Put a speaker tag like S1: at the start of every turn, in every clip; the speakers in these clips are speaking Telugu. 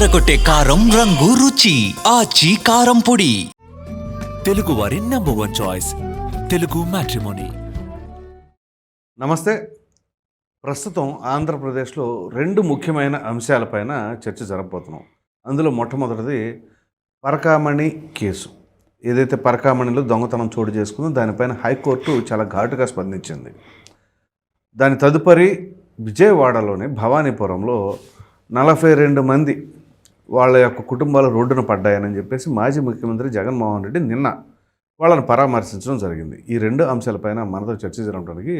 S1: అదరకొట్టే కారం రంగు రుచి ఆచి కారం పొడి.
S2: తెలుగు వారి నంబర్ 1 చాయిస్ తెలుగు మ్యాట్రిమోనీ.
S3: నమస్తే. ప్రస్తుతం ఆంధ్రప్రదేశ్లో రెండు ముఖ్యమైన అంశాలపైన చర్చ జరగబోతున్నాం. అందులో మొట్టమొదటిది పరకామణి కేసు. ఏదైతే పరకామణిలో దొంగతనం చోటు చేసుకుందో దానిపైన హైకోర్టు చాలా ఘాటుగా స్పందించింది. దాని తదుపరి విజయవాడలోని భవానీపురంలో 42 మంది వాళ్ళ యొక్క కుటుంబాలు రోడ్డున పడ్డాయని చెప్పేసి మాజీ ముఖ్యమంత్రి జగన్మోహన్ రెడ్డి నిన్న వాళ్ళని పరామర్శించడం జరిగింది. ఈ రెండు అంశాలపైన మనతో చర్చ జరగడానికి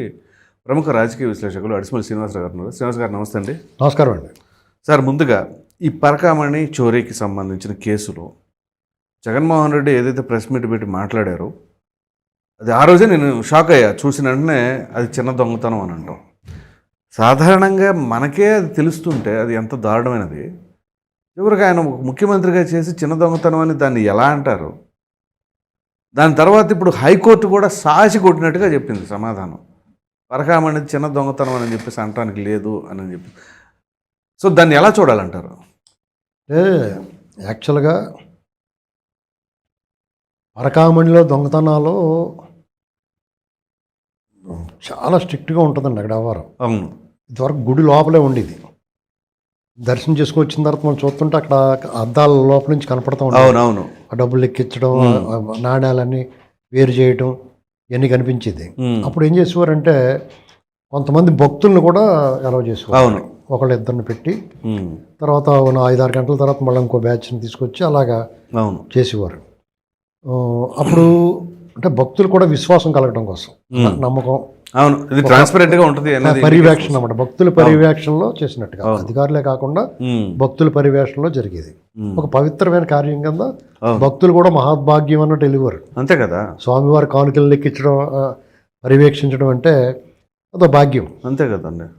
S3: ప్రముఖ రాజకీయ విశ్లేషకులు అడిసిమల్లి శ్రీనివాసరావు గారు ఉన్నారు. శ్రీనివాస్ గారు నమస్తే అండి.
S4: నమస్కారం అండి.
S3: సార్, ముందుగా ఈ పరకామణి చోరీకి సంబంధించిన కేసులో జగన్మోహన్ రెడ్డి ఏదైతే ప్రెస్ మీట్ పెట్టి మాట్లాడారో అది ఆ రోజే నేను షాక్ అయ్యా. చూసిన వెంటనే అది చిన్న దొంగతనం అని అంటాం. సాధారణంగా మనకే అది తెలుస్తుంటే అది ఎంత దారుణమైనది. చివరికి ఆయన ముఖ్యమంత్రిగా చేసి చిన్న దొంగతనం అని దాన్ని ఎలా అంటారు? దాని తర్వాత ఇప్పుడు హైకోర్టు కూడా సాచి కొట్టినట్టుగా చెప్పింది సమాధానం. పరకామణి చిన్న దొంగతనం అని చెప్పేసి అనటానికి లేదు అని చెప్పి. సో దాన్ని ఎలా చూడాలంటారు?
S4: యాక్చువల్గా పరకామణిలో దొంగతనాలు చాలా స్ట్రిక్ట్గా ఉంటుందండి అక్కడ వ్యవహారం.
S3: అవును.
S4: ఇదివరకు గుడి లోపలే ఉండేది. దర్శనం చేసుకుని వచ్చిన తర్వాత మనం చూస్తుంటే అక్కడ అద్దాల లోపల నుంచి కనపడతా ఉంటాం.
S3: అవునవును.
S4: ఆ డబ్బులు ఎక్కించడం, నాణ్యాలన్నీ వేరు చేయడం ఇవన్నీ కనిపించేది. అప్పుడు ఏం చేసేవారంటే కొంతమంది భక్తులను కూడా అలౌ చేసేవారు.
S3: అవును.
S4: ఒకళ్ళు ఇద్దరిని పెట్టి తర్వాత 5-6 గంటల తర్వాత మళ్ళీ ఇంకో బ్యాచ్ని తీసుకొచ్చి అలాగా
S3: అవును
S4: చేసేవారు. అప్పుడు అంటే భక్తులు కూడా విశ్వాసం కలగడం కోసం, నమ్మకం,
S3: అవును, ఇది ట్రాన్స్పరెంట్ గా ఉంటుంది,
S4: పర్యవేక్షణ అన్నమాట. భక్తుల పర్యవేక్షణలో చేసినట్టుగా, అధికారులే కాకుండా భక్తుల పర్యవేక్షణలో జరిగేది. ఒక పవిత్రమైన కార్యం కింద భక్తులు కూడా మహాభాగ్యం అన్నట్టు వెళ్ళేవారు.
S3: అంతే కదా.
S4: స్వామివారి కానుకలు లెక్కించడం, పర్యవేక్షించడం అంటే అదో భాగ్యం.
S3: అంతే కదండి.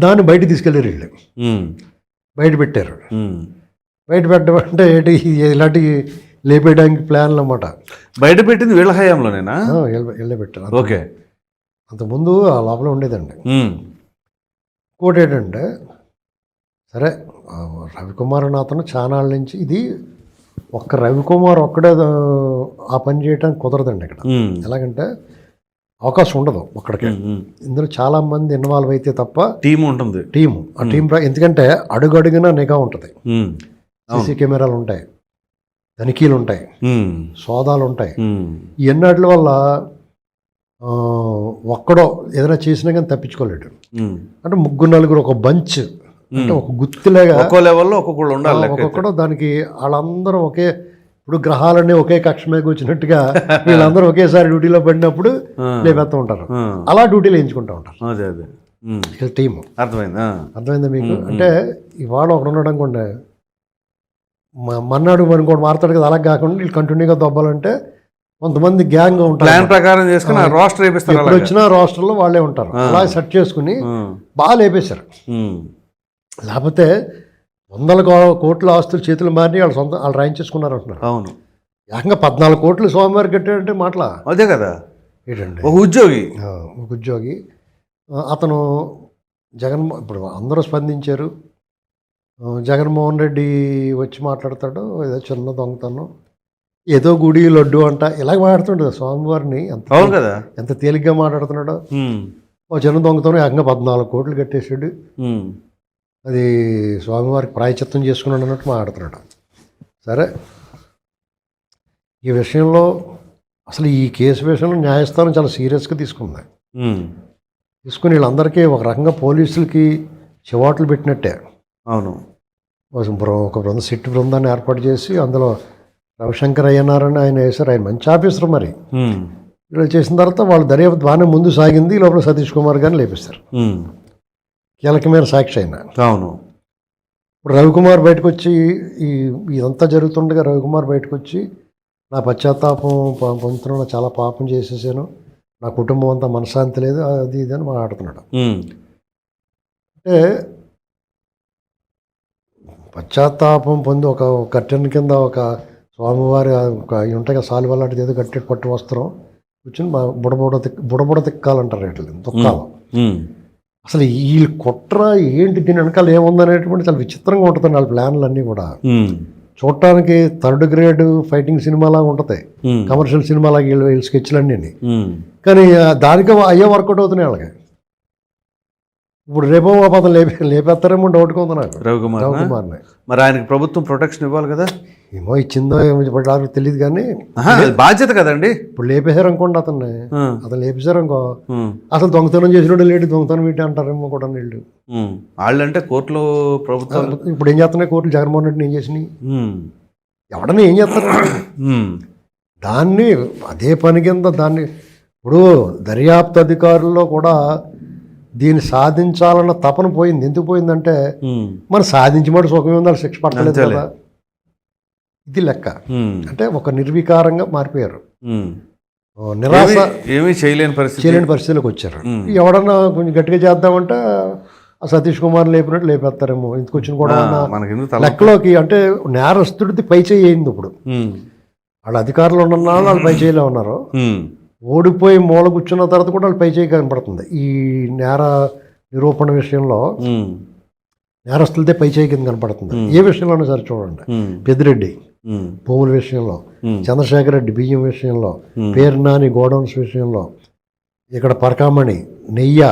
S4: దాన్ని బయట తీసుకెళ్ళారు. వీళ్ళు బయట పెట్టారు. బయట పెట్టడం అంటే ఏంటి, ఇలాంటి లేపేయడానికి ప్లాన్లు అన్నమాట.
S3: బయట పెట్టింది వీళ్ళ హయాంలోనేనా?
S4: వెళ్ళే పెట్టారు.
S3: ఓకే.
S4: అంతకుముందు ఆ లోపల ఉండేదండి. ఇంకోటి ఏంటంటే, సరే రవికుమార్ అని అతను చానాళ్ళ నుంచి, ఇది ఒక్క రవికుమార్ ఒక్కడే ఆ పని చేయడానికి కుదరదండి ఇక్కడ. ఎలాగంటే అవకాశం ఉండదు ఒక్కడికి. ఇందులో చాలా మంది ఇన్వాల్వ్ అయితే తప్ప
S3: టీం ఉంటుంది.
S4: ఆ టీం ఎందుకంటే అడుగడుగునా నిఘా ఉంటుంది. సీసీ కెమెరాలు ఉంటాయి, తనిఖీలు ఉంటాయి, సోదాలు ఉంటాయి. ఈ ఎన్నాటి వల్ల ఒక్కడో ఏదైనా చేసినా కానీ తప్పించుకోలేడు. అంటే 3-4 ఒక బంచ్, అంటే ఒక గుత్తిలాగా
S3: ఒక్కో లెవెల్లో ఒక్కొక్కళ్ళు ఉండాలి.
S4: ఒక్కొక్కడు దానికి వాళ్ళందరూ ఒకే, ఇప్పుడు గ్రహాలన్నీ ఒకే కక్ష మీద కూర్చున్నట్టుగా వీళ్ళందరూ ఒకేసారి డ్యూటీలో పడినప్పుడు లేపెత్తా ఉంటారు. అలా డ్యూటీలు వేయించుకుంటూ ఉంటారు. ఇక్కడ టీము. అర్థమైందా మీకు? అంటే ఇవాళ ఒకడు ఉన్నాడు అనుకోండి, మన్నాడు ఇంకోటి మారుతాడు కదా. అలా కాకుండా వీళ్ళు కంటిన్యూగా దొబ్బాలంటే కొంతమంది గ్యాంగ్ ఉంటారు, ప్లాన్ ప్రకారం చేసుకుని రోస్టర్ వేపిస్తారు. ఎప్పుడు వచ్చినా రోస్టర్లో వాళ్ళే ఉంటారు. అలా సెట్ చేసుకుని బాగా లేపేశారు. లేకపోతే 100 కోట్ల ఆస్తులు చేతులు మారి వాళ్ళు రాయించేసుకున్నారు అంటున్నారు.
S3: అవును.
S4: ఏకంగా 14 కోట్లు స్వామివారి కట్టాడంటే మాటలా?
S3: అదే కదా.
S4: ఏంటండి,
S3: ఒక
S4: ఉద్యోగి అతను ఇప్పుడు అందరూ స్పందించారు. జగన్మోహన్ రెడ్డి వచ్చి మాట్లాడతాడు, ఏదో చిన్న దొంగతనం, ఏదో గుడి లడ్డు అంట, ఇలాగ మాట్లాడుతుండదు స్వామివారిని. ఎంత తేలిగ్గా మాట్లాడుతున్నాడు. ఓ చిన్న దొంగతనం ఏకంగా 14 కోట్లు కట్టేసాడు, అది స్వామివారికి ప్రాయచిత్తం చేసుకున్నాడు అన్నట్టు మాట్లాడుతున్నాడు. సరే, ఈ విషయంలో అసలు ఈ కేసు విషయంలో న్యాయస్థానం చాలా సీరియస్గా తీసుకుంది. తీసుకుని వీళ్ళందరికీ ఒక రకంగా పోలీసులకి చివాట్లు పెట్టినట్టే.
S3: అవును.
S4: ఒక సిట్ బృందాన్ని ఏర్పాటు చేసి అందులో రవిశంకర్ అయ్యన్నారని ఆయన వేశారు. ఆయన మంచి ఆఫీసర్. మరి వీళ్ళు చేసిన తర్వాత వాళ్ళు దర్యాప్తు బాగానే ముందు సాగింది. లోపల సతీష్ కుమార్ గారిని లేపిస్తారు, కీలకమైన సాక్షి అయిన.
S3: అవును.
S4: ఇప్పుడు రవికుమార్ బయటకు వచ్చి ఇదంతా జరుగుతుండగా రవికుమార్ బయటకు వచ్చి, నా పశ్చాత్తాపం పొందుతున్నాను, చాలా పాపం చేసేసాను, నా కుటుంబం అంతా మనశ్శాంతి లేదు, అది ఇది అని మాట్లాడుతున్నాడు. అంటే పశ్చాత్తాపం పొంది ఒక కట్టెన్ కింద ఒక స్వామివారి ఒక ఉంటాయి కదా సాల్వ లాంటిది ఏదో కట్టెట్ పట్టు వస్త్రం కూర్చొని బుడబుడ తిక్కాలంటారు. ఎట్లా తొక్కాలి. అసలు వీళ్ళు కుట్ర ఏంటి, దీని వెనకాల ఏముందనేటువంటి చాలా విచిత్రంగా ఉంటుంది వాళ్ళ ప్లాన్లు అన్నీ కూడా. చూడటానికి థర్డ్ గ్రేడ్ ఫైటింగ్ సినిమాలాగా ఉంటుంది, కమర్షియల్ సినిమాలాగా వీళ్ళు స్కెచ్లన్నీ. కానీ దానికి అయ్యే వర్కౌట్ అవుతున్నాయి వాళ్ళకి. ఇప్పుడు రేపో పదం లేపేస్తారేమో డౌట్గా ఉంది నాకు రవికుమార్ని.
S3: మరి ఆయనకి ప్రభుత్వం ప్రొటెక్షన్ ఇవ్వాలి కదా.
S4: ఏమో ఇచ్చిందో ఏమో ఇప్పుడు తెలియదు, కానీ
S3: బాధ్యత కదండి.
S4: ఇప్పుడు లేపేశారు అనుకోండి అతన్ని, అతను లేపేశారు అనుకో, అసలు దొంగతనం చేసినోడు లేడు, దొంగతనం ఏంటి అంటారేమో కూడా వీళ్ళు.
S3: వాళ్ళంటే కోర్టులో ప్రభుత్వం
S4: ఇప్పుడు ఏం చేస్తున్నాయి కోర్టులు, జగన్మోహన్ రెడ్డిని ఏం చేసినాయి, ఎవడన్నా ఏం చేస్తారు దాన్ని అదే పని కింద దాన్ని. ఇప్పుడు దర్యాప్తు అధికారుల్లో కూడా దీన్ని సాధించాలన్న తపన పోయింది. ఎందుకు పోయిందంటే మనం సాధించమని సుఖమే ఉంది, శిక్ష పట్టలేదు కదా, ఇది లెక్క. అంటే ఒక నిర్వికారంగా మారిపోయారు, నిరాశ,
S3: ఏమీ చేయలేని
S4: పరిస్థితిలోకి వచ్చారు. ఎవడన్నా కొంచెం గట్టిగా చేద్దామంటే సతీష్ కుమార్ లేపినట్టు లేపేస్తారేమో. ఇందుకు వచ్చిన కూడా లెక్కలోకి అంటే నేరస్తుడిది పై చేయి అయింది. ఇప్పుడు వాళ్ళ అధికారులు ఉన్న వాళ్ళు పై చేయలే ఉన్నారు, ఓడిపోయి మూల కూర్చున్న తర్వాత కూడా వాళ్ళు పై చేయి కనపడుతుంది. ఈ నేర నిరూపణ విషయంలో నేరస్తులదే పై చేయి కింద కనపడుతుంది. ఏ విషయంలోనూ సరే చూడండి, పెద్దిరెడ్డి భూముల విషయంలో, చంద్రశేఖర్ రెడ్డి బియ్యం విషయంలో, పేరు నాని గోడౌన్స్ విషయంలో, ఇక్కడ పరకామణి నెయ్య,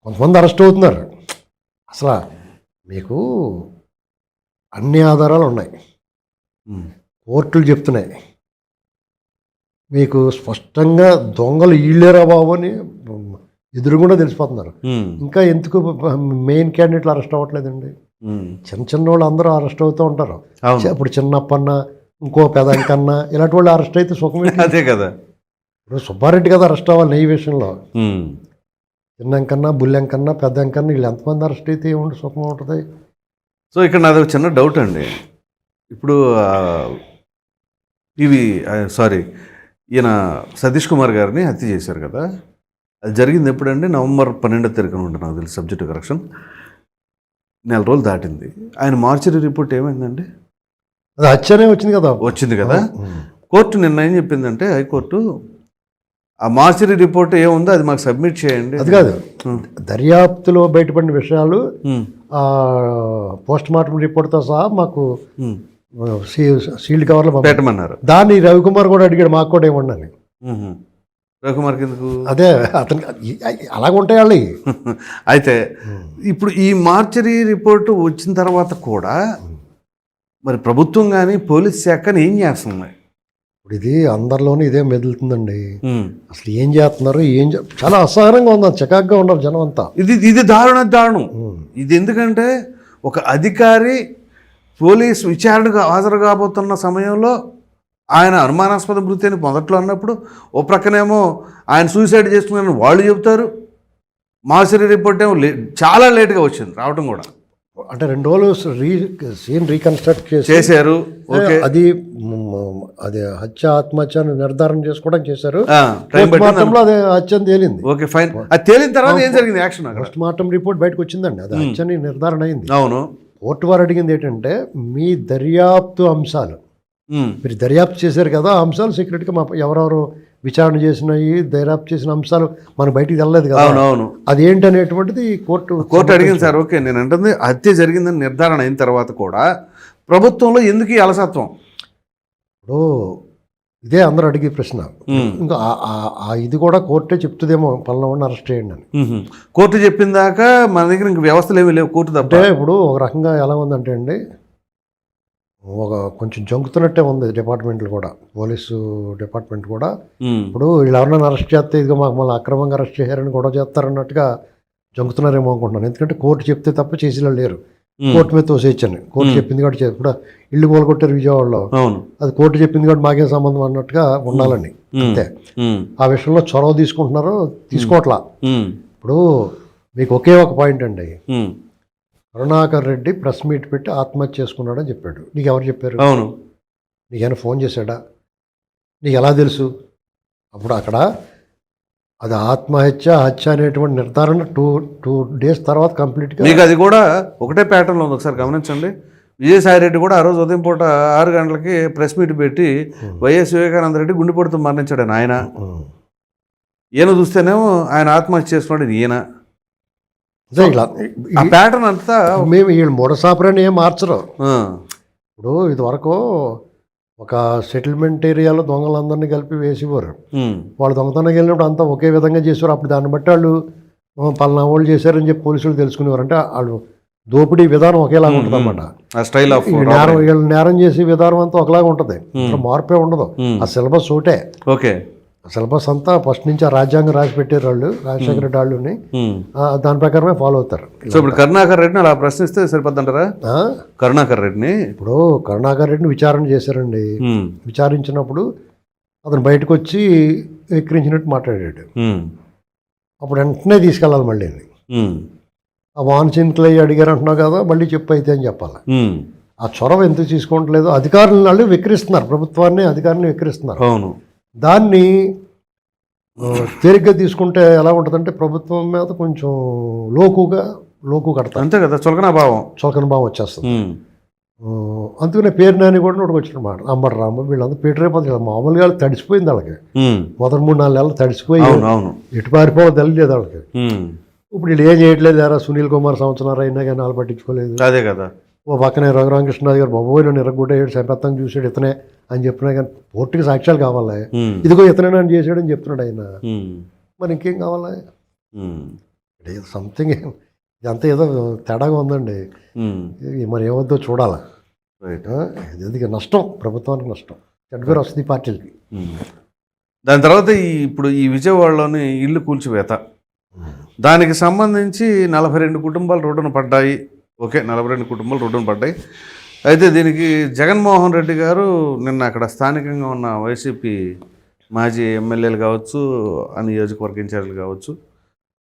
S4: కొంతమంది అరెస్ట్ అవుతున్నారు. అసలు మీకు అన్ని ఆధారాలు ఉన్నాయి, కోర్టులు చెప్తున్నాయి మీకు స్పష్టంగా దొంగలు ఈళ్ళేరా బాబు అని ఎదురుగుండా తెలిసిపోతున్నారు. ఇంకా ఎందుకు మెయిన్ క్యాండిడేట్లు అరెస్ట్ అవ్వట్లేదండి? చిన్న వాళ్ళు అందరూ అరెస్ట్ అవుతూ ఉంటారు. ఇప్పుడు చిన్నప్పన్న, ఇంకో పెదంకన్నా, ఇలాంటి వాళ్ళు అరెస్ట్ అయితే సుఖమే.
S3: అదే కదా,
S4: ఇప్పుడు సుబ్బారెడ్డి కదా అరెస్ట్ అవ్వాలి ఈ విషయంలో. చిన్నంకన్నా, బుల్లెంకన్నా, పెద్దంకన్నా వీళ్ళు ఎంతమంది అరెస్ట్ అయితే ఏముంటుంది, సుఖం ఉంటుంది.
S3: సో ఇక్కడ నాది ఒక చిన్న డౌట్ అండి. ఇప్పుడు ఈయన సతీష్ కుమార్ గారిని హత్య చేశారు కదా, అది జరిగింది ఎప్పుడండి? నవంబర్ 12వ తారీఖున ఉంటుంది నాకు తెలిసి, సబ్జెక్ట్ కరెక్షన్. 4 రోజులు దాటింది. ఆయన మార్చరీ రిపోర్ట్ ఏమైందండి?
S4: అది హత్యనే
S3: వచ్చింది కదా. కోర్టు నిన్న ఏం చెప్పిందంటే, హైకోర్టు ఆ మార్చరీ రిపోర్ట్ ఏముందో అది మాకు సబ్మిట్ చేయండి.
S4: అది కాదు, దర్యాప్తులో బయటపడిన విషయాలు పోస్ట్ మార్టం రిపోర్ట్తో సహా మాకు సీల్డ్ కవర్లో
S3: పెట్టమన్నారు.
S4: దాన్ని రవికుమార్ కూడా అడిగాడు, మాకు కూడా ఏమన్నాను.
S3: రవికుమార్కి ఎందుకు?
S4: అదే అతను అలాగుంటాయి వాళ్ళు.
S3: అయితే ఇప్పుడు ఈ మార్చరీ రిపోర్టు వచ్చిన తర్వాత కూడా మరి ప్రభుత్వం కానీ పోలీస్ శాఖని ఏం చేస్తుంది?
S4: ఇప్పుడు ఇది అందరిలోనూ ఇదే మెదులుతుందండి. అసలు ఏం చేస్తున్నారు, చాలా అసహనంగా ఉన్నారు, చికాగ్గా ఉన్నారు జనం అంతా.
S3: ఇది దారుణం. ఇది ఎందుకంటే ఒక అధికారి పోలీసు విచారణకు హాజరు కాబోతున్న సమయంలో ఆయన అనుమానాస్పద మృతి అని మొదట్లో అన్నప్పుడు, ఓ ప్రక్కనేమో ఆయన సూసైడ్ చేసుకున్నారని వాళ్ళు చెబుతారు. మార్చరీ రిపోర్ట్ ఏమో చాలా లేట్గా వచ్చింది రావడం కూడా.
S4: అంటే 2 రోజులు సీన్ రీకన్స్ట్రక్ట్
S3: చేశారు.
S4: అది హత్య ఆత్మహత్య నిర్ధారణ చేసుకోవడానికి చేశారు. అదే హత్య తేలింది.
S3: Okay fine. అది తేలిన తర్వాత ఏం జరిగింది యాక్షన్?
S4: పోస్ట్ మార్టం రిపోర్ట్ బయటకు వచ్చిందండి, అది హత్యని నిర్ధారణ అయింది.
S3: అవును.
S4: కోర్టు వారు అడిగింది ఏంటంటే, మీ దర్యాప్తు అంశాలు, మీరు దర్యాప్తు చేశారు కదా, ఆ అంశాలు సీక్రెట్గా మా ఎవరెవరు విచారణ చేసినాయి, దర్యాప్తు చేసిన అంశాలు మనకు బయటికి వెళ్ళలేదు కదా,
S3: అవును,
S4: అదేంటి అనేటువంటిది కోర్టు
S3: అడిగింది. సార్ ఓకే, నేను అంటుంది హత్య జరిగిందని నిర్ధారణ అయిన తర్వాత కూడా ప్రభుత్వంలో ఎందుకు ఈ అలసత్వం?
S4: ఇప్పుడు ఇదే అందరూ అడిగే ప్రశ్న. ఇంకా ఇది కూడా కోర్టే చెప్తుందేమో, పలానా అరెస్ట్ చేయండి అని.
S3: కోర్టు చెప్పిన దాకా మన దగ్గర ఇంక వ్యవస్థలు ఏమీ లేవు, కోర్టు తప్ప.
S4: ఇప్పుడు ఒక రకంగా ఎలా ఉందంటే అండి, కొంచెం జంకుతున్నట్టే ఉంది డిపార్ట్మెంట్లు కూడా, పోలీసు డిపార్ట్మెంట్ కూడా. ఇప్పుడు వీళ్ళు ఎవరైనా అరెస్ట్ చేస్తే ఇదిగో మాకు మళ్ళీ అక్రమంగా అరెస్ట్ చేశారని గొడవ చేస్తారన్నట్టుగా జంకుతున్నారేమో అనుకుంటున్నాను. ఎందుకంటే కోర్టు చెప్తే తప్ప చేసేలా లేరు. కోర్టు మీద తోసేయచ్చని, కోర్టు చెప్పింది కాబట్టి ఇప్పుడు ఇల్లు మూలగొట్టారు విజయవాడలో, అది కోర్టు చెప్పింది కాబట్టి మాకేం సంబంధం అన్నట్టుగా ఉండాలని. అంతే, ఆ విషయంలో చొరవ తీసుకోవట్లా. ఇప్పుడు మీకు ఒకే ఒక పాయింట్ అండి, కరుణాకర్ రెడ్డి ప్రెస్ మీట్ పెట్టి ఆత్మహత్య చేసుకున్నాడని చెప్పాడు. నీకు ఎవరు చెప్పారు?
S3: అవును.
S4: నీకేమైనా ఫోన్ చేశాడా? నీకు ఎలా తెలుసు? అప్పుడు అక్కడ అది ఆత్మహత్య హత్య అనేటువంటి నిర్ధారణ టూ డేస్ తర్వాత కంప్లీట్గా.
S3: మీకు అది కూడా ఒకటే ప్యాటర్న్లో ఉంది, ఒకసారి గమనించండి. విజయసాయి రెడ్డి కూడా ఆ రోజు ఉదయం పూట 6 గంటలకి ప్రెస్ మీట్ పెట్టి వైఎస్ వివేకానంద రెడ్డి గుండెపోటుతో మరణించాడు ఆయన. ఈయన చూస్తేనేమో ఆయన ఆత్మహత్య చేసుకున్నాడు ఈయన.
S4: అదే ఇలా
S3: ఆ ప్యాటర్న్ అంతా
S4: మేము వీళ్ళు మూఢసాపరాన్ని ఏం మార్చరు.
S3: ఆ,
S4: ఇప్పుడు ఇదివరకు ఒక సెటిల్మెంట్ ఏరియాలో దొంగలందరినీ కలిపి వేసేవారు. వాళ్ళు దొంగతనానికి వెళ్ళినప్పుడు అంతా ఒకే విధంగా చేసేవారు. అప్పుడు దాన్ని బట్టి వాళ్ళు పలానా వాళ్ళు చేశారని చెప్పి పోలీసులు తెలుసుకునేవారు. అంటే వాళ్ళు దోపిడీ విధానం ఒకేలాగా ఉంటుంది అన్నమాట.
S3: ఆ స్టైల్ ఆఫ్
S4: నేరం వీళ్ళు నేరం చేసే విధానం అంతా ఒకలాగా ఉంటుంది. అసలు మార్పే ఉండదు. ఆ సిలబస్ ఒకటే.
S3: ఓకే.
S4: సిలబస్ అంతా ఫస్ట్ నుంచి ఆ రాజ్యాంగం రాసి పెట్టారు వాళ్ళు, రాజశేఖర రెడ్డి వాళ్ళని. దాని ప్రకారమే ఫాలో అవుతారు.
S3: సో ఇప్పుడు కరుణాకర్ రెడ్డిని అలా ప్రశ్నిస్తే సరిపోద్దంటారా? కరుణాకర్ రెడ్డిని
S4: ఇప్పుడు కరుణాకర్ రెడ్డిని విచారణ చేశారండి. విచారించినప్పుడు అతను బయటకు వచ్చి ఎక్కిరించినట్టు మాట్లాడాడు. అప్పుడు వెంటనే తీసుకెళ్ళాలి మళ్ళీ. ఆ వాన్సింగ్లు అడిగారు అంటున్నావు కదా, మళ్ళీ చెప్పు అయితే అని చెప్పాలి. ఆ చొరవ ఎందుకు తీసుకోవట్లేదు? అధికారులు వాళ్ళు విక్రిస్తున్నారు, ప్రభుత్వాన్ని అధికారులను విక్రిస్తున్నారు.
S3: అవును.
S4: దాన్ని తేలిగ్గా తీసుకుంటే ఎలా ఉంటుందంటే ప్రభుత్వం మీద కొంచెం లోకు కడతారు.
S3: అంతే కదా, చులకన భావం
S4: వచ్చేస్తుంది. అందుకనే పేరు నాని కూడా నోటికి వచ్చిన మాట అంబటి రామ వీళ్ళంతా పీటరైపోతుంది కదా. మామూలుగా తడిసిపోయింది వాళ్ళకి. మొదటి 3-4 నెలలు తడిసిపోయి ఎటు పారిపోవడం తెలియలేదు వాళ్ళకి. ఇప్పుడు వీళ్ళు ఏం చేయట్లేదు. ఎరా సునీల్ కుమార్ సంవత్సరాలు అయినా కానీ వాళ్ళు పట్టించుకోలేదు.
S3: అదే కదా.
S4: ఓ పక్కనే రఘురామకృష్ణరాజు గారు బాబోయ్ నన్ను ఎరగొట్టాడు, శంపెత్తంగా చూసాడు ఇతనే అని చెప్పినా కానీ కోర్టుకి సాక్ష్యాలు కావాలి. ఇదిగో ఇతనే నన్ను చేసాడని చెప్తున్నాడు ఆయన. మరి ఇంకేం కావాలి? సంథింగ్ ఇదంతా ఏదో తేడాగా ఉందండి. మరి ఏమవుద్దో చూడాలి. ఇది నష్టం, ప్రభుత్వానికి నష్టం. చెడ్డపేరు వస్తుంది ఈ పార్టీలకి.
S3: దాని తర్వాత ఇప్పుడు ఈ విజయవాడలోని ఇల్లు కూల్చివేత, దానికి సంబంధించి 42 కుటుంబాలు రోడ్డున పడ్డాయి. ఓకే, 42 కుటుంబాలు రోడ్డున పడ్డాయి. అయితే దీనికి జగన్మోహన్ రెడ్డి గారు నిన్న అక్కడ స్థానికంగా ఉన్న వైసీపీ మాజీ ఎమ్మెల్యేలు కావచ్చు, ఆ నియోజకవర్గ ఇన్ఛార్జీలు కావచ్చు,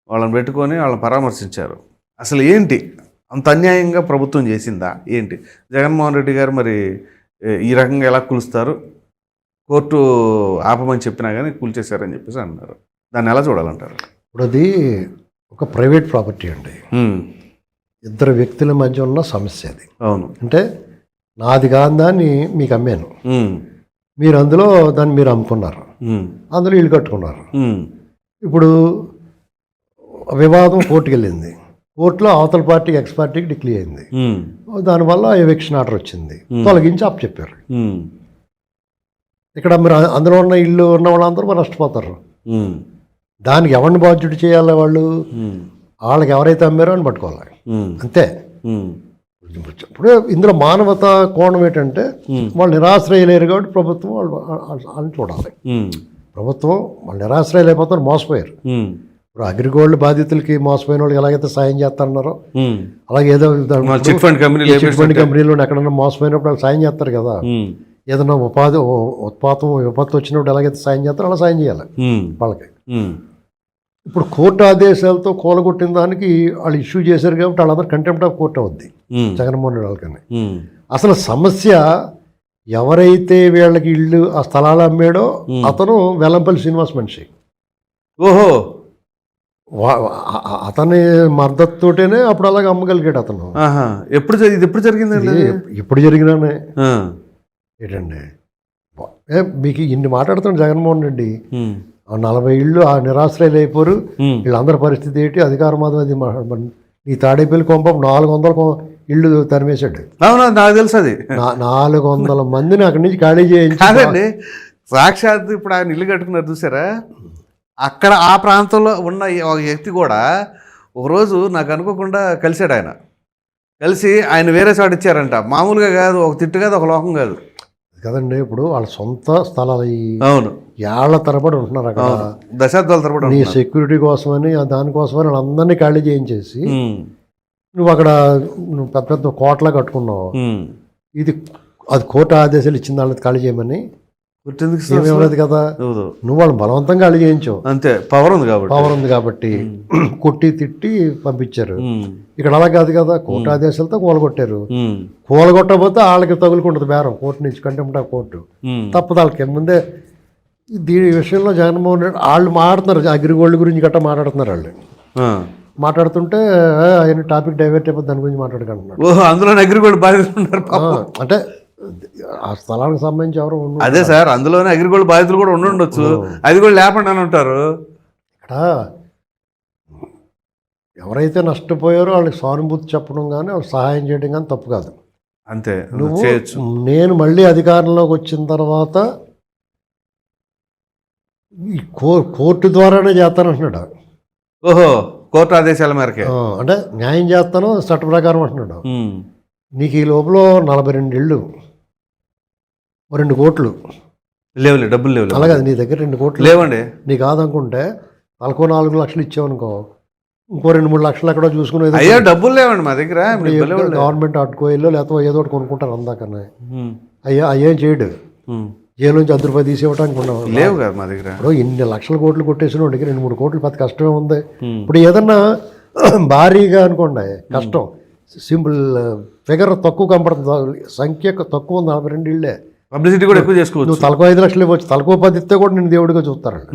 S3: వాళ్ళని పెట్టుకొని వాళ్ళని పరామర్శించారు. అసలు ఏంటి అంత అన్యాయంగా ప్రభుత్వం చేసిందా ఏంటి? జగన్మోహన్ రెడ్డి గారు మరి ఈ రకంగా ఎలా కూలుస్తారు? కోర్టు ఆపమని చెప్పినా కానీ కూల్చేశారని చెప్పేసి అన్నారు. దాన్ని ఎలా చూడాలంటారు?
S4: ఇప్పుడు అది ఒక ప్రైవేట్ ప్రాపర్టీ అండి. ఇద్దరు వ్యక్తుల మధ్య ఉన్న సమస్య అది.
S3: అవును.
S4: అంటే నాది కాని దాన్ని మీకు అమ్మాను, మీరు అందులో దాన్ని మీరు అమ్ముకున్నారు, అందులో ఇల్లు కట్టుకున్నారు. ఇప్పుడు వివాదం కోర్టుకు వెళ్ళింది. కోర్టులో అవతల పార్టీకి ఎక్స్ పార్టీకి డిక్లేర్ అయింది. దానివల్ల ఎవిక్షన్ ఆర్డర్ వచ్చింది, తొలగించి అప్పు చెప్పారు. ఇక్కడ మీరు అందులో ఉన్న ఇల్లు ఉన్న వాళ్ళందరూ మరి నష్టపోతారు. దానికి ఎవరిని బాధ్యుడు చేయాలి? వాళ్ళకి ఎవరైతే అమ్మారో అని పట్టుకోవాలి, అంతే. ఇప్పుడు ఇందులో మానవత కోణం ఏంటంటే వాళ్ళు నిరాశ్రయలేరు కాబట్టి ప్రభుత్వం వాళ్ళని చూడాలి. ప్రభుత్వం వాళ్ళు నిరాశ్రయలు అయిపోతారు, మోసపోయారు. ఇప్పుడు అగ్రిగోల్డ్ బాధితులకి మోసపోయిన వాళ్ళకి ఎలాగైతే సాయం చేస్తారన్నారో అలాగే ఏదో చిట్ ఫండ్ కంపెనీలో ఎక్కడన్నా మోసపోయినప్పుడు వాళ్ళు సాయం చేస్తారు కదా. ఏదైనా విపత్తు వచ్చినప్పుడు ఎలాగైతే సాయం చేస్తారో అలా సాయం చేయాలి వాళ్ళకి. ఇప్పుడు కోర్టు ఆదేశాలతో కూలగొట్టిన దానికి వాళ్ళు ఇష్యూ చేశారు కాబట్టి వాళ్ళందరూ కంటెంప్ట్ ఆఫ్ కోర్టు అవుద్ది జగన్మోహన్ రెడ్డి వాళ్ళకని. అసలు సమస్య ఎవరైతే వీళ్ళకి ఇల్లు ఆ స్థలాలు అమ్మాడో అతను వెల్లంపల్లి శ్రీనివాస్ మనిషి.
S3: ఓహో,
S4: అతని మద్దతుతోటేనే అప్పుడు అలాగే అమ్మగలిగాడు అతను.
S3: ఎప్పుడు జరిగిందండి?
S4: ఎప్పుడు జరిగినానే ఏంటండి మీకు ఇన్ని మాట్లాడుతున్నాడు జగన్మోహన్ రెడ్డి. 40 ఇళ్ళు ఆ నిరాశ్రయాలు అయిపోరు. వీళ్ళందరి పరిస్థితి ఏంటి? అధికార మాధం అది ఈ తాడేపల్లి కొంప 400 ఇళ్ళు తరిమేశాడు.
S3: అవునా, నాకు తెలుసు. అది
S4: 400 మందిని అక్కడి నుంచి ఖాళీ చేయించాడండి.
S3: సాక్షాత్ ఇప్పుడు ఆయన ఇల్లు కట్టుకున్నారు చూసారా, అక్కడ ఆ ప్రాంతంలో ఉన్న ఒక వ్యక్తి కూడా ఒకరోజు నాకు అనుకోకుండా కలిశాడు. ఆయన కలిసి ఆయన వేరే చోట ఇచ్చారంట. మామూలుగా కాదు, ఒక తిట్టు కాదు, ఒక లోకం కాదు
S4: కదండి. ఇప్పుడు వాళ్ళ సొంత స్థలాలు.
S3: అవును,
S4: ఏళ్ల తరబడి ఉంటున్నారు అక్కడ,
S3: దశాబ్దాల తరబడి.
S4: నీ సెక్యూరిటీ కోసమని దానికోసమని వాళ్ళందరినీ ఖాళీ చేయించేసి నువ్వు అక్కడ పెద్ద పెద్ద కోట్లా కట్టుకున్నావు. ఇది అది కోర్టు ఆదేశాలు ఇచ్చిన వాళ్ళకి ఖాళీ చేయమని ఏమేమలేదు కదా. నువ్వు వాళ్ళు బలవంతంగా ఖాళీ చేయించావు, అంతే. పవర్ ఉంది కాబట్టి కొట్టి తిట్టి పంపించారు. ఇక్కడ అలా కాదు కదా, కోర్టు ఆదేశాలతో కూలగొట్టారు. కూలగొట్టకపోతే వాళ్ళకి తగులుకుంటుంది బేరం కోర్టు నుంచి, కంటెంప్ట్ ఆఫ్ కోర్టు. తప్పదు వాళ్ళకి. ముందే దీని విషయంలో జగన్మోహన్ రెడ్డి వాళ్ళు మాట్లాడుతున్నారు, అగ్రిగోల్డ్ గురించి గట్టా మాట్లాడుతున్నారు. వాళ్ళు మాట్లాడుతుంటే ఆయన టాపిక్ డైవర్ట్ అయిపోతే దాని గురించి మాట్లాడుకుంటున్నారు.
S3: అందులో అగ్రిగోల్డ్ బాధితులు
S4: అంటే ఆ స్థలానికి సంబంధించి ఎవరు
S3: అదే సార్, అందులోనే అగ్రిగోల్డ్ బాధితులు కూడా ఉండొచ్చు, అది కూడా లేకుండా అని ఉంటారు.
S4: ఇక్కడ ఎవరైతే నష్టపోయారో వాళ్ళకి సానుభూతి చెప్పడం కానీ వాళ్ళకి సహాయం చేయడం కానీ తప్పు కాదు.
S3: అంతే
S4: నువ్వు
S3: చేయొచ్చు.
S4: నేను మళ్ళీ అధికారంలోకి వచ్చిన తర్వాత ఈ కోర్టు ద్వారానే చేస్తానంటున్నాడు.
S3: ఓహో, కోర్టు ఆదేశాల మేరకే.
S4: అంటే న్యాయం చేస్తాను చట్ట ప్రకారం అంటున్నాడు. నీకు ఈ లోపల 42 ఇళ్ళు 2 కోట్లు
S3: లేవులే, డబ్బులు లేవు.
S4: అలాగే నీ దగ్గర 2 కోట్లు
S3: లేవండి.
S4: నీ కాదనుకుంటే తలకో 4 లక్షలు ఇచ్చావనుకో, ఇంకో 2-3 లక్షలు ఎక్కడో చూసుకునేది.
S3: అయ్యో డబ్బులు లేవండి మా దగ్గర.
S4: గవర్నమెంట్ అట్టుకోయిల్లో లేకపోతే ఏదో ఒకటి కొనుక్కుంటారు అందాకనే. అయ్యేం చేయడు, జైలు నుంచి 10 రూపాయలు తీసేవటానికి ఉన్నావు.
S3: లేవు కదా మా దగ్గర.
S4: ఇప్పుడు ఇన్ని లక్షల కోట్లు కొట్టేసిన వాడికి 2-3 కోట్లు పెద్ద కష్టమే ఉంది. ఇప్పుడు ఏదన్నా భారీగా అనుకోండి కష్టం, సింపుల్ ఫిగర్ తక్కువ కనపడుతుంది, సంఖ్య తక్కువ ఉంది, 42 ఇళ్ళే.
S3: పబ్లిసిటీ కూడా ఎక్కువ చేసుకోవచ్చు.
S4: నువ్వు తలకో 5 లక్షలు ఇవ్వచ్చు, తలకో 10 ఇస్తే కూడా నేను దేవుడిగా చూస్తారండి.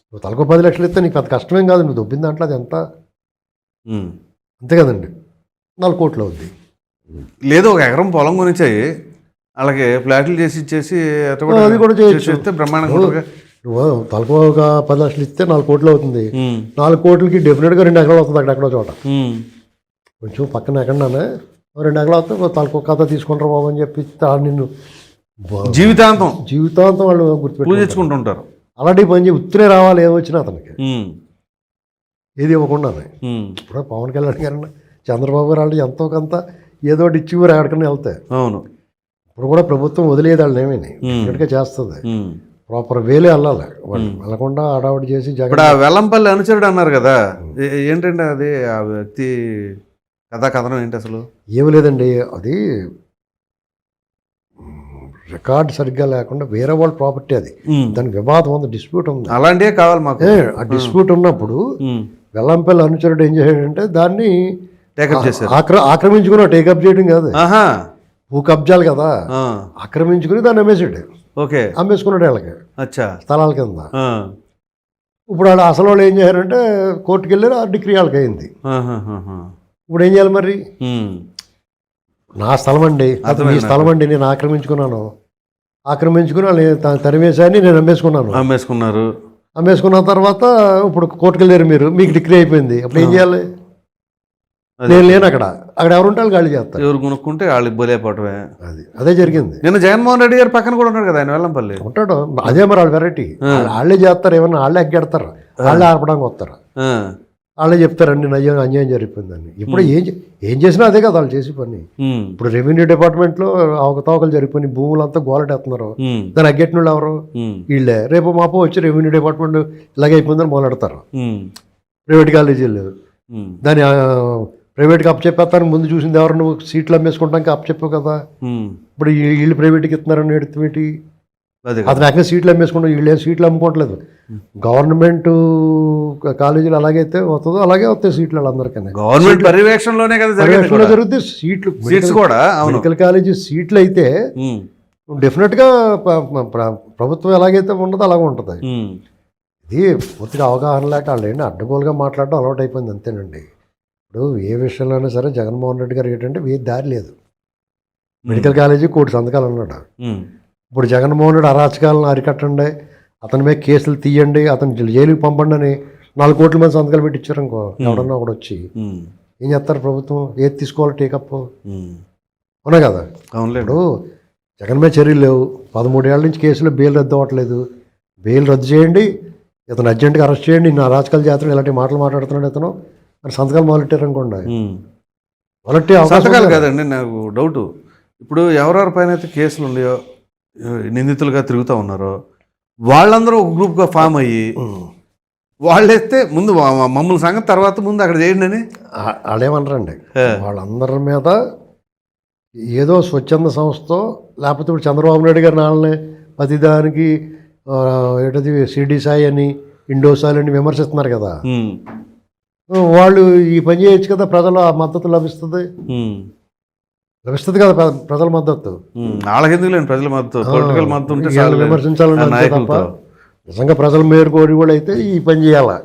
S4: నువ్వు తలకో 10 లక్షలు ఇస్తే నీకు పెద్ద కష్టమేం కాదు, నువ్వు దొబ్బిన దాంట్లో అది ఎంత అంతే కదండి, 4 కోట్లు అవుద్ది.
S3: లేదు, 1 ఎకరం పొలం కొనిచ్చాయి అలాగే ఫ్లాట్లు చేసి ఇచ్చేసి
S4: అది కూడా చేయొచ్చు,
S3: బ్రహ్మాండంగా.
S4: నువ్వు తలకో ఒక 10 లక్షలు ఇస్తే 4 కోట్లు అవుతుంది. 4 కోట్లకి డెఫినెట్గా 2 ఎకరాలు అవుతుంది అక్కడెక్కడో చోట. కొంచెం పక్కన ఎక్కడనే 2 ఎకరాలు అవుతుంది, తలకో కథ తీసుకుంటారు బాబు అని చెప్పి నిన్ను జీవితాంతం వాళ్ళు
S3: గుర్తుపెట్టుకుంటుంటారు.
S4: అలాంటి పని చెప్పి ఉత్తరే రావాలి ఏమొచ్చినా అతనికి ఏది ఇవ్వకుండా. ఇప్పుడు పవన్ కళ్యాణ్ గారు చంద్రబాబు గారు వాళ్ళు ఎంతో కొంత ఏదో ఒకటి ఇచ్చి ఊరు ఎక్కడికైనా వెళ్తాయి.
S3: అవును,
S4: ఇప్పుడు కూడా ప్రభుత్వం వదిలేదు వాళ్ళు ఏమని ఇక్కడికే చేస్తుంది, ప్రాపర్ వేలే వెళ్ళాలి, వాళ్ళు వెళ్ళకుండా హడావుడి చేసి.
S3: ఇప్పుడు ఆ వెల్లంపల్లి అనుచరుడు అన్నారు కదా, ఏంటంటే అది ఆ వ్యక్తి కథనం ఏంటి అసలు?
S4: ఏమి లేదండి, అది రికార్డ్ సరిగ్గా లేకుండా వేరే వాళ్ళ ప్రాపర్టీ, అది దానికి వివాదం ఉంది, డిస్ప్యూట్ ఉంది.
S3: అలాంటివే కావాలి మాకు.
S4: ఆ డిస్ప్యూట్ ఉన్నప్పుడు వెల్లంపల్లి అనుచరుడు ఏం చేశాడంటే దాన్ని ఆక్రమించుకుని టేకప్ చేయడం కాదు, భూ కబ్జాలు కదా, ఆక్రమించుకుని దాన్ని అమ్మేసాడు.
S3: ఓకే,
S4: అమ్మేసుకున్నాడు వాళ్ళకి స్థలాల కింద. ఇప్పుడు వాళ్ళు అసలు వాళ్ళు ఏం చేశారంటే కోర్టుకు వెళ్ళారు, ఆ డిగ్రీ వాళ్ళకి అయింది. ఇప్పుడు ఏం చేయాలి మరి? నా స్థలం అండి, మీ స్థలం అండి, నేను ఆక్రమించుకుని వాళ్ళు తరిమేశాన్ని నేను అమ్మేసుకున్న తర్వాత ఇప్పుడు కోర్టుకు వెళ్ళారు మీరు, మీకు డిగ్రీ అయిపోయింది, అప్పుడు ఏం చేయాలి? నేను లేను అక్కడ ఎవరుంటే వాళ్ళు గాలి చేస్తారు,
S3: ఎవరు కొనుక్కుంటే వాళ్ళు బోలేపడమే.
S4: అదే జరిగింది.
S3: నిన్న జగన్మోహన్ రెడ్డి గారు పక్కన కూడా ఉన్నాడు కదా ఆయన, వెల్లంపల్లి
S4: ఉంటాడు. అదే మరి వాళ్ళ వెరైటీ, వాళ్ళే చేస్తారు, ఏమన్నా వాళ్ళే ఎగ్గెడతారు, వాళ్ళే ఆర్పడానికి వస్తారు, వాళ్ళే చెప్తారండి అన్యాయం జరిగిపోయిందని. ఇప్పుడు ఏం చేసినా అదే కదా వాళ్ళు చేసి పని. ఇప్పుడు రెవెన్యూ డిపార్ట్మెంట్లో అవకతవకలు జరిగిపోయి భూములంతా గోలటేస్తున్నారు, దాన్ని అగ్గెట్టిన వాళ్ళు ఎవరు? వీళ్ళే. రేపు మాపో వచ్చి రెవెన్యూ డిపార్ట్మెంట్ ఇలాగే అయిపోయిందని మొదలెడతారు. ప్రైవేట్ కాలేజీలు దాన్ని ప్రైవేట్కి అప్పచెప్పేస్తాను ముందు చూసింది ఎవరు? నువ్వు సీట్లు అమ్మేసుకుంటానికి అప్పచెప్పావు కదా. ఇప్పుడు వీళ్ళు ప్రైవేట్కి ఇస్తున్నారని ఎడుతుమేటి? అతను ఎక్కడ సీట్లు అమ్మేసుకుంటాం, వీళ్ళు సీట్లు అమ్ముకోవట్లేదు. గవర్నమెంట్ కాలేజీలు అలాగైతే వస్తుందో అలాగే వస్తాయి సీట్లు వాళ్ళందరికీ.
S3: గవర్నమెంట్ పర్యవేక్షణలోనే కదా
S4: జరుగుతుంది సీట్లు. మెడికల్ కాలేజీ సీట్లు అయితే డెఫినెట్గా ప్రభుత్వం ఎలాగైతే ఉండదో అలాగే ఉంటుంది. ఇది పూర్తిగా అవగాహన లేక వాళ్ళు ఏంటి అడ్డగోలుగా మాట్లాడడం అలవాటు అయిపోయింది, అంతేనండి. ఇప్పుడు ఏ విషయంలోనైనా సరే జగన్మోహన్ రెడ్డి గారు ఏంటంటే దారి లేదు. మెడికల్ కాలేజీ 1 కోటి సంతకాలు అన్నాడు. ఇప్పుడు జగన్మోహన్ రెడ్డి అరాచకాలను అరికట్టండి, అతని మీద కేసులు తీయండి, అతను జైలుకి పంపండి అని 4 కోట్ల మంది సంతకాలు పెట్టి ఇచ్చారు అనుకో, ఎవడన్నా ఒకటి వచ్చి ఏం చేస్తారు? ప్రభుత్వం ఏది తీసుకోవాలి టేకప్? అవునా కదా. ఇప్పుడు జగన్ మీద చర్యలు లేవు, 13 ఏళ్ల నుంచి కేసులో బెయిల్ రద్దు అవ్వట్లేదు. బెయిల్ రద్దు చేయండి, ఇతను అర్జెంట్గా అరెస్ట్ చేయండి, నా రాజకీయాలు చేస్తాడు, ఇలాంటి మాటలు మాట్లాడుతున్నాడు ఇతను అని సంతకాలు మొదలెట్టారు అనుకోండి.
S3: సంతకాలు కాదండి, నాకు డౌట్. ఇప్పుడు ఎవరెవరి పైన అయితే కేసులు ఉన్నాయో, నిందితులుగా తిరుగుతూ ఉన్నారో, వాళ్ళందరూ ఒక గ్రూప్గా ఫామ్ అయ్యి వాళ్ళేస్తే ముందు మమ్మల్ని సంగతి తర్వాత ముందు అక్కడ చేయండి అని
S4: వాళ్ళేమన్నారండి. వాళ్ళందరి మీద ఏదో స్వచ్ఛంద సంస్థ, లేకపోతే ఇప్పుడు చంద్రబాబు నాయుడు గారి నాళ్ళని ప్రతిదానికి ఏంటది సిడి సాయి అని ఇండోసాయి అని విమర్శిస్తున్నారు కదా. వాళ్ళు ఈ పని చేయొచ్చు కదా, ప్రజల మద్దతు లభిస్తుంది కదా, ప్రజల మద్దతు.
S3: ప్రజల మద్దతు
S4: విమర్శించాలని తప్ప నిజంగా ప్రజల మేర కోరి కూడా అయితే ఈ పని చేయాలా.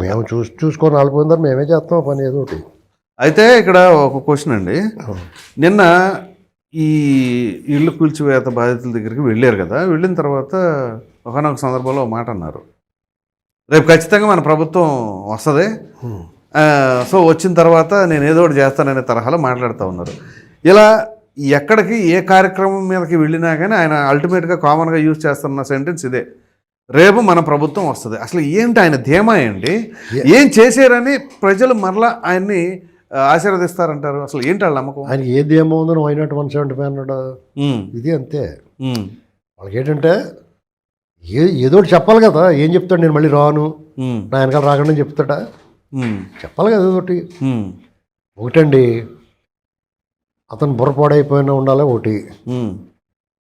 S4: మేము చూసుకొని ఆలిపోయిందారు, మేమే చేస్తాం పని ఏదో ఒకటి.
S3: అయితే ఇక్కడ ఒక క్వశ్చన్ అండి, నిన్న ఈ ఇళ్ళు కూల్చివేత బాధితుల దగ్గరికి వెళ్ళారు కదా, వెళ్ళిన తర్వాత ఒకనొక సందర్భంలో ఒక మాట అన్నారు, రేపు ఖచ్చితంగా మన ప్రభుత్వం వస్తుంది, సో వచ్చిన తర్వాత నేను ఏదో ఒకటి చేస్తాననే తరహాలో మాట్లాడుతూ ఉన్నారు. ఇలా ఎక్కడికి ఏ కార్యక్రమం మీదకి వెళ్ళినా కానీ ఆయన అల్టిమేట్గా కామన్గా యూజ్ చేస్తున్న సెంటెన్స్ ఇదే, రేపు మన ప్రభుత్వం వస్తుంది. అసలు ఏంటి ఆయన ధీమా ఏంటి, ఏం చేశారని ప్రజలు మరలా ఆయన్ని ఆశీర్వదిస్తారంటారు? అసలు ఏంటి వాళ్ళ నమ్మకం?
S4: ఆయన ఏది ఏమో ఉందో వై నాట్ 175 అన్నాడు. ఇది అంతే. వాళ్ళకి ఏంటంటే ఏదో ఒకటి చెప్పాలి కదా. ఏం చెప్తాడు, నేను మళ్ళీ రాను, నా వెనకాల రాకుండా చెప్తాడా? చెప్పాలి కదా ఏదోటి. ఒకటండి, అతను బుర్రపాడైపోయినా ఉండాలి ఒకటి.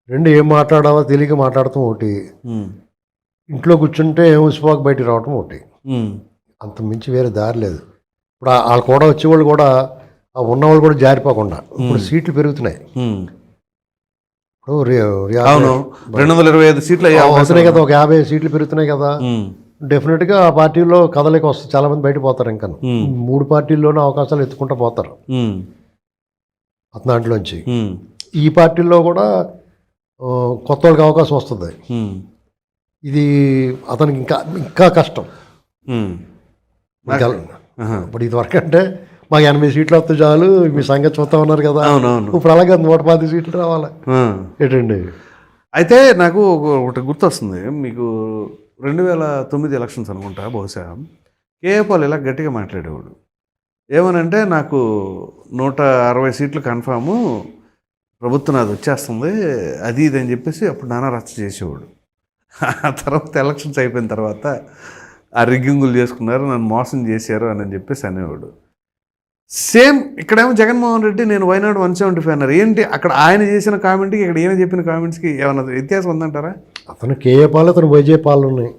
S4: రెండు, ఏం మాట్లాడాలో తెలియక మాట్లాడటం ఒకటి. ఇంట్లో కూర్చుంటే ఏం ఉసిపోక బయటికి రావటం ఒకటి. అంత మించి వేరే దారి లేదు. ఇప్పుడు వాళ్ళు కూడా వచ్చేవాళ్ళు కూడా ఉన్నవాళ్ళు కూడా జారిపోకుండా ఇప్పుడు సీట్లు పెరుగుతున్నాయి. ఇప్పుడు
S3: 225 సీట్లు
S4: వస్తున్నాయి కదా, ఒక 50 సీట్లు పెరుగుతున్నాయి కదా. డెఫినెట్గా ఆ పార్టీలో కదలిక వస్తుంది, చాలా మంది బయట పోతారు. ఇంకా 3 పార్టీల్లోనూ అవకాశాలు ఎత్తుకుంటూ పోతారు దాంట్లోంచి. ఈ పార్టీల్లో కూడా కొత్త వాళ్ళకి అవకాశం వస్తుంది. ఇది అతనికి ఇంకా ఇంకా కష్టం. ఇప్పుడు ఇది వరకు అంటే మాకు 80 సీట్లు వస్తే చాలు, మీ సంగతి చూస్తా ఉన్నారు కదా. ఇప్పుడు అలాగే 110 సీట్లు రావాలి ఏంటండి.
S3: అయితే నాకు ఒకటి గుర్తొస్తుంది, మీకు 2009 ఎలక్షన్స్ అనుకుంటా బహుశా, కేఏ పాల్ ఇలా గట్టిగా మాట్లాడేవాడు. ఏమనంటే, నాకు 160 సీట్లు కన్ఫాము, ప్రభుత్వం అది వచ్చేస్తుంది, అది ఇది అని చెప్పేసి అప్పుడు నానా రచ్చ చేసేవాడు. ఆ తర్వాత ఎలక్షన్స్ అయిపోయిన తర్వాత ఆ రిగ్గింగులు చేసుకున్నారు, నన్ను మోసం చేశారు అని చెప్పేసి అనేవాడు. సేమ్ ఇక్కడేమో జగన్మోహన్ రెడ్డి నేను వై నాట్ 175 అన్నారు. ఏంటి అక్కడ ఆయన చేసిన కామెంట్కి ఇక్కడ ఈయన చెప్పిన కామెంట్స్కి ఏమన్నా వ్యత్యాసం ఉందంటారా?
S4: అతను కేఏ పాల్, అతను వైజే పాల్ ఉన్నాయి.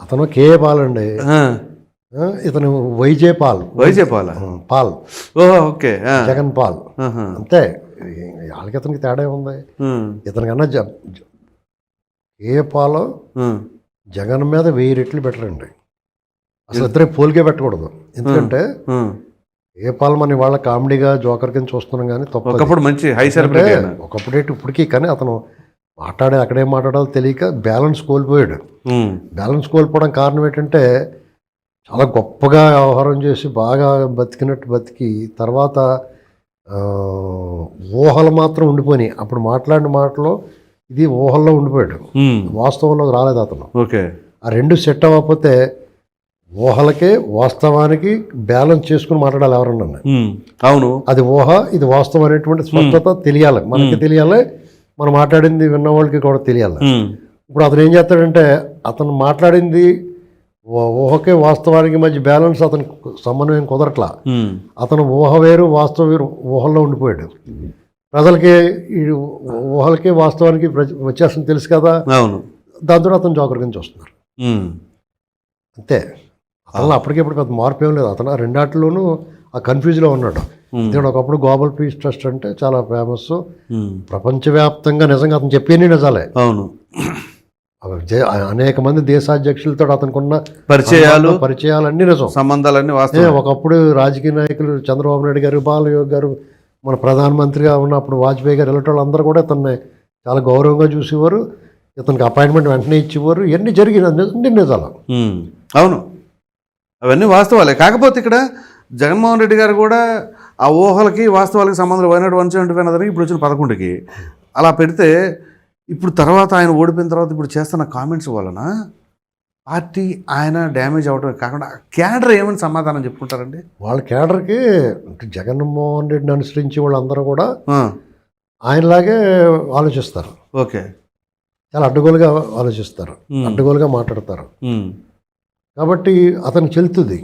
S4: అతను కేఏ పాల్ అండి, ఇతను YJ Paul.
S3: YJ Paul
S4: Paul
S3: okay,
S4: Jagan Paul అంతే. వాళ్ళకి ఇతనికి తేడా ఉంది. ఇతనికన్నా కేఏ పాల్ జగన్ మీద 1000 రెట్లు బెటర్ అండి. అసలు ఇద్దరే పోలికే పెట్టకూడదు. ఎందుకంటే ఏ పాల్ మన వాళ్ళ కామెడీగా జోకర్ కింద చూస్తున్నాం కానీ
S3: ఒకప్పుడు మంచి హై సెలబ్రిటీ,
S4: ఒకప్పుడేటి ఇప్పటికీ. కానీ అతను అక్కడేం మాట్లాడాలో తెలియక బ్యాలెన్స్ కోల్పోయాడు. బ్యాలెన్స్ కోల్పోవడం కారణం ఏంటంటే, చాలా గొప్పగా వ్యవహారం చేసి బాగా బతికినట్టు బతికి తర్వాత ఊహలు మాత్రం ఉండిపోయినాయి. అప్పుడు మాట్లాడిన మాటలో ఇది ఊహల్లో ఉండిపోయాడు, వాస్తవంలో రాలేదు అతను.
S3: ఓకే,
S4: ఆ రెండు సెట్ అవ్వకపోతే ఊహలకే వాస్తవానికి బ్యాలెన్స్ చేసుకుని మాట్లాడాలి ఎవరన్నా.
S3: అవును, అది
S4: ఊహ ఇది వాస్తవం అనేటువంటి స్పష్టత తెలియాలి, మనకి తెలియాలి, మనం మాట్లాడింది విన్న వాళ్ళకి కూడా తెలియాలి. ఇప్పుడు అతను ఏం చేస్తాడంటే, అతను మాట్లాడింది ఊహకే వాస్తవానికి మధ్య బ్యాలెన్స్ అతను సమన్వయం కుదరట్లా. అతను ఊహ వేరు వాస్తవం వేరు ఊహల్లో ఉండిపోయాడు. ప్రజలకి ఈ ఊహలకి వాస్తవానికి వ్యత్యాసం తెలుసు కదా. దాంతో అతను జోకర్ కింద చూస్తున్నారు అంతే. అతను అప్పటికిప్పుడు పెద్ద మార్పు ఏం లేదు. అతను 2 ఆటల్లోనూ ఆ కన్ఫ్యూజ్లో ఉన్నాడు. ఎందుకంటే ఒకప్పుడు గ్లోబల్ పీస్ ట్రస్ట్ అంటే చాలా ఫేమస్, ప్రపంచవ్యాప్తంగా నిజంగా అతను చెప్పేనే నిజాలే.
S3: అవును,
S4: అనేక మంది దేశాధ్యక్షులతో అతనుకున్న పరిచయాలు అన్ని నిజం,
S3: సంబంధాలన్నీ.
S4: ఒకప్పుడు రాజకీయ నాయకులు చంద్రబాబు నాయుడు గారు, బాలయోగి గారు, మన ప్రధానమంత్రిగా ఉన్నప్పుడు వాజ్పేయి గారు, ఇలాంటి వాళ్ళందరూ కూడా ఇతన్ని చాలా గౌరవంగా చూసేవారు. ఇతనికి అపాయింట్మెంట్ వెంటనే ఇచ్చేవారు. ఇవన్నీ జరిగిన అన్ని నిజాలు.
S3: అవును, అవన్నీ వాస్తవాలే. కాకపోతే ఇక్కడ జగన్మోహన్ రెడ్డి గారు కూడా ఆ ఊహలకి వాస్తవాలకి సంబంధం వై నాట్ 175 అన్నదానికి ఇప్పుడు వచ్చిన 11కి అలా పెడితే, ఇప్పుడు తర్వాత ఆయన ఓడిపోయిన తర్వాత ఇప్పుడు చేస్తున్న కామెంట్స్ వలన పార్టీ ఆయన డ్యామేజ్ అవ్వడమే కాకుండా క్యాడర్ ఏమని సమాధానం చెప్పుకుంటారండి?
S4: వాళ్ళ క్యాడర్కి జగన్మోహన్ రెడ్డిని అనుసరించి వాళ్ళందరూ కూడా ఆయనలాగే ఆలోచిస్తారు.
S3: ఓకే,
S4: చాలా అడ్డగోలుగా ఆలోచిస్తారు, అడ్డగోలుగా మాట్లాడతారు. కాబట్టి అతనికి చెల్లుతుంది.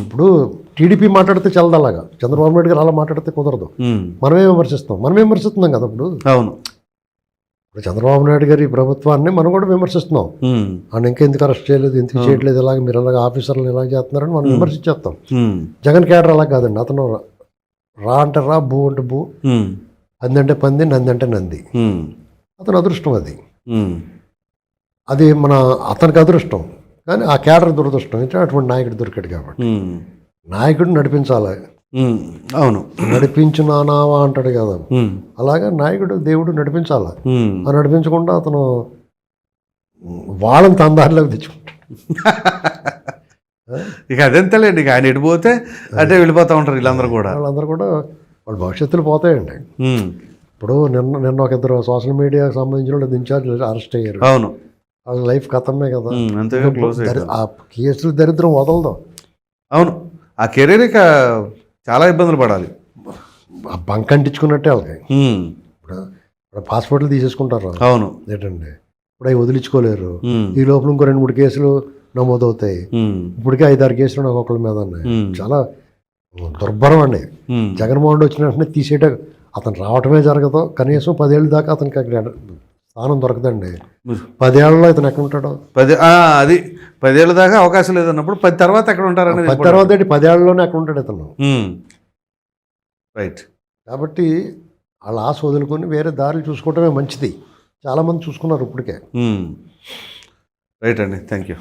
S4: ఇప్పుడు టీడీపీ మాట్లాడితే చల్లదు, అలాగా చంద్రబాబు నాయుడు గారు అలా మాట్లాడితే కుదరదు. మనమే విమర్శిస్తున్నాం కదా. ఇప్పుడు
S3: అవును,
S4: ఇప్పుడు చంద్రబాబు నాయుడు గారి ప్రభుత్వాన్ని మనం కూడా విమర్శిస్తున్నాం. ఆయన ఇంకా ఎందుకు అరెస్ట్ చేయలేదు, ఎందుకు చేయట్లేదు, ఇలాగ మీరు అలాగ ఆఫీసర్లను ఇలా చేస్తున్నారని మనం విమర్శించేస్తాం. జగన్ క్యాడర్ అలా కాదండి. అతను రా అంటే రా, బూ అంటే బూ, అంది అంటే పంది, నంది అంటే నంది. అతను అదృష్టం అది. అది అతనికి అదృష్టం, కానీ ఆ క్యాడర్ దురదృష్టం. అంటే అటువంటి నాయకుడు దొరికాడు కాబట్టి నాయకుడు నడిపించాలి.
S3: అవును,
S4: నడిపించునావా అంటాడు కదా, అలాగా నాయకుడు దేవుడు నడిపించాలి. ఆ నడిపించకుండా అతను వాళ్ళని తన దారిలోకి తెచ్చుకుంటాడు.
S3: ఇక అదెంతలేండి, ఇక ఆయన ఎడిపోతే అంటే వెళ్ళిపోతూ ఉంటారు వీళ్ళందరూ కూడా.
S4: వాళ్ళందరూ కూడా వాళ్ళ భవిష్యత్తులో పోతాయండి.
S3: ఉమ్,
S4: ఇప్పుడు నిన్న ఒక ఇద్దరు సోషల్ మీడియాకి సంబంధించిన వాళ్ళు ఇన్ఛార్జ్ అరెస్ట్ అయ్యారు.
S3: అవును,
S4: వాళ్ళ లైఫ్ కథమే కదా.
S3: అంతేగా క్లోజ్ అయిపోయింది.
S4: ఆ కేసులు దరిద్రం వదలదు.
S3: అవును, ఆ కెరీర్ ఇక చాలా ఇబ్బందులు పడాలి.
S4: ఆ బంక్ అంటించుకున్నట్టే వాళ్ళకి.
S3: ఉమ్,
S4: ఇప్పుడు పాస్పోర్ట్లు తీసేసుకుంటారు.
S3: అవును.
S4: ఏంటండి ఇప్పుడు అవి వదిలించుకోలేరు.
S3: ఉమ్,
S4: ఈ లోపల ఇంకో 2-3 కేసులు నమోదవుతాయి.
S3: ఉమ్,
S4: ఇప్పటికే 5-6 కేసులు నాకు ఒకళ్ళ మీద ఉన్నాయి.
S3: ఉమ్,
S4: చాలా దుర్భరం అండి.
S3: ఉమ్,
S4: జగన్మోహన్ రెడ్డి వచ్చిన వెంటనే తీసేట అతను రావటమే జరగదు. కనీసం 10 ఏళ్ళ దాకా అతనికి అక్కడ స్థానం దొరకదండి. 10 ఏళ్ళలో ఇతను ఎక్కడ ఉంటాడు?
S3: అది 10 ఏళ్ళ దాకా అవకాశం లేదన్నప్పుడు 10 తర్వాత ఎక్కడ ఉంటారనేది
S4: 10 తర్వాత ఏంటి 10 ఏళ్ళలోనే ఎక్కడ ఉంటాడు ఇతను.
S3: రైట్.
S4: కాబట్టి వాళ్ళ ఆశ వదులుకొని వేరే దారులు చూసుకోవటమే మంచిది. చాలామంది చూసుకున్నారు ఇప్పటికే.
S3: రైట్ అండి, థ్యాంక్ యూ.